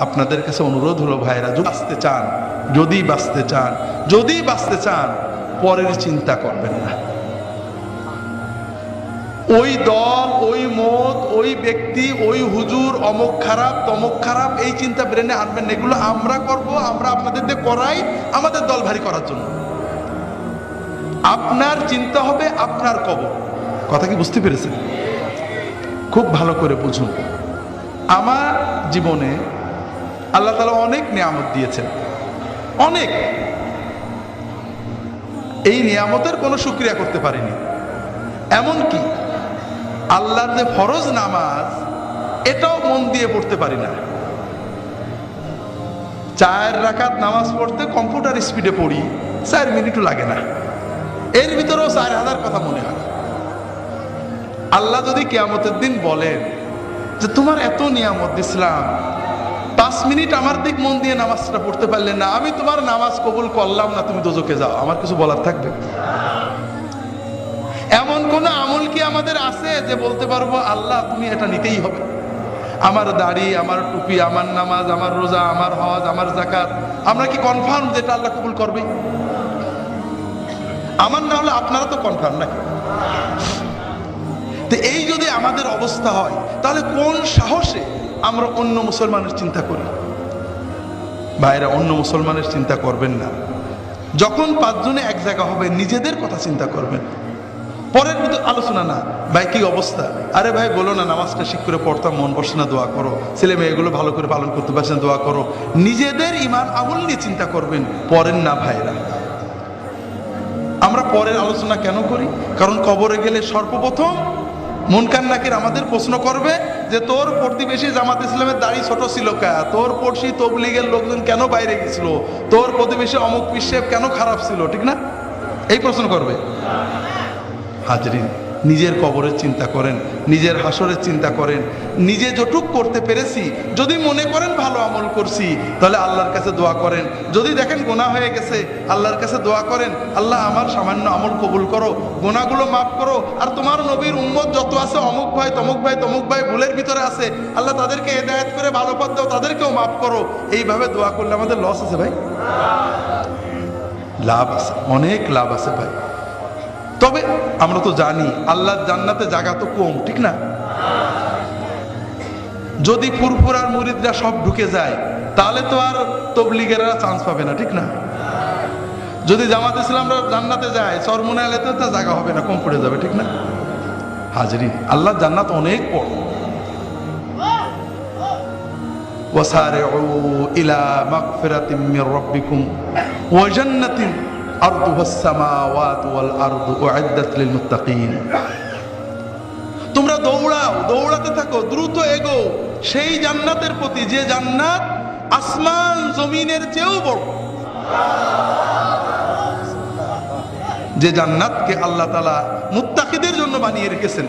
আপনাদের কাছে অনুরোধ হলো ভাইরা, যদি বাঁচতে চান পরের চিন্তা করবেন না। ওই দল, ওই মত, ওই ব্যক্তি, ওই হুজুর অমুক খারাপ তমুক খারাপ, এই চিন্তা ব্রেনে আনবেন না। এগুলো আমরা করব, আমরা আপনাদের দিয়ে করাই আমাদের দল ভারী করার জন্য। আপনার চিন্তা হবে আপনার কবর। কথা কি বুঝতে পেরেছেন? খুব ভালো করে বুঝুন। আমার জীবনে আল্লাহ তাআলা অনেক নিয়ামত দিয়েছেন, অনেক। এই নিয়ামতের কোনো শুকরিয়া করতে পারিনি। এমনকি আল্লাহর যে ফরজ নামাজ, এটাও মন দিয়ে পড়তে পারি না। 4 রাকাত নামাজ পড়তে কম্পিউটার স্পিডে পড়ি, 4 মিনিটও লাগে না। এর ভিতরেও 4000 কথা মনে হয়। আল্লাহ যদি কিয়ামতের দিন বলেন যে তোমার এত নিয়ামত দিছিলাম, 5 মিনিট আমার দিক মন দিয়ে নামাজটা পড়তে পারলে না, আমি তোমার নামাজ কবুল করলাম না, তুমি দোজখে যাও, আমার কিছু বলার থাকবে? এমন কোন আমল কি আমাদের আছে যে বলতে পারবো আল্লাহ তুমি এটা নিতেই হবে? আমার দাড়ি, আমার টুপি, আমার নামাজ, আমার রোজা, আমার হজ, আমার যাকাত, আমরা কি কনফার্ম যে এটা আল্লাহ কবুল করবে? আমার না হলে আপনারা তো কনফার্ম নাকি? তো এই যদি আমাদের অবস্থা হয়, তাহলে কোন সাহসে আমরা অন্য মুসলমানের চিন্তা করি? ভাইরা, অন্য মুসলমানের চিন্তা করবেন না। যখন 5 জনে এক জায়গা হবে, নিজেদের কথা চিন্তা করবেন, পরের ভিতর আলোচনা না। ভাই কি অবস্থা? আরে ভাই বলো না, নামাজটা ঠিক করে পড়তাম, মন বসে না, দোয়া করো। ছেলে মেয়ে এগুলো ভালো করে পালন করতে পারছেন, দোয়া করো। নিজেদের ঈমান আমল নিয়ে চিন্তা করবেন, পরের না। ভাইরা, আমরা পরের আলোচনা কেন করি? কারণ কবরে গেলে সর্বপ্রথম মুনকার নাকির আমাদের প্রশ্ন করবে যে তোর প্রতিবেশী জামাত ইসলামের দাড়ি ছোট ছিল কা, তোর পড়শি তবলিগের লোকজন কেন বাইরে গেছিল, তোর প্রতিবেশী অমুক পিসেব কেন খারাপ ছিল, ঠিক না? এই প্রশ্ন করবে। হাজরিন, নিজের কবরের চিন্তা করেন, নিজের হাসরের চিন্তা করেন। নিজে যতটুক করতে পেরেছি, যদি মনে করেন ভালো আমল করছি, তাহলে আল্লাহর কাছে দোয়া করেন। যদি দেখেন গুনাহ হয়ে গেছে, আল্লাহর কাছে দোয়া করেন, আল্লাহ আমার সামান্য আমল কবুল করো, গুনাহগুলো মাফ করো। আর তোমার নবীর উম্মত যত আছে, অমুক ভাই তমুক ভাই তমুক ভাই ভুলের ভিতরে আছে, আল্লাহ তাদেরকে হেদায়েত করে ভালো পথ দাও, তাদেরকেও মাফ করো। এইভাবে দোয়া করলে আমাদের লস আছে ভাই? লাভ আছে, অনেক লাভ আছে ভাই। তবে আমরা তো জানি আল্লাহর জান্নাতে জায়গা তো কম, ঠিক না? যদি ফুরফুরার মুরিদরা সব ঢুকে যায়, তাহলে তো আর তবলিগেরা চান্স পাবে না, ঠিক না? যদি জামাত ইসলামরা জান্নাতে যায়, চরমুনাইলেতে তো জায়গা হবে না, কম পড়ে যাবে, ঠিক না? হাজরিন, আল্লাহর জান্নাত অনেক বড়। ওয়াসারিউ ইলা মাগফিরাতিম মির রাব্বিকুম ওয়া জান্নাতিন আরদুহাস সামাওয়াতু ওয়াল আরদু উইদ্দাত লিল মুত্তাকিন। তোমরা দৌড়াও, দৌড়াতে থাকো, দ্রুত এগো সেই জান্নাতের প্রতি, যে জান্নাত আসমান জমিনের চেয়েও বড়, যে জান্নাতকে আল্লাহ তাআলা মুত্তাকিদের জন্য বানিয়ে রেখেছেন।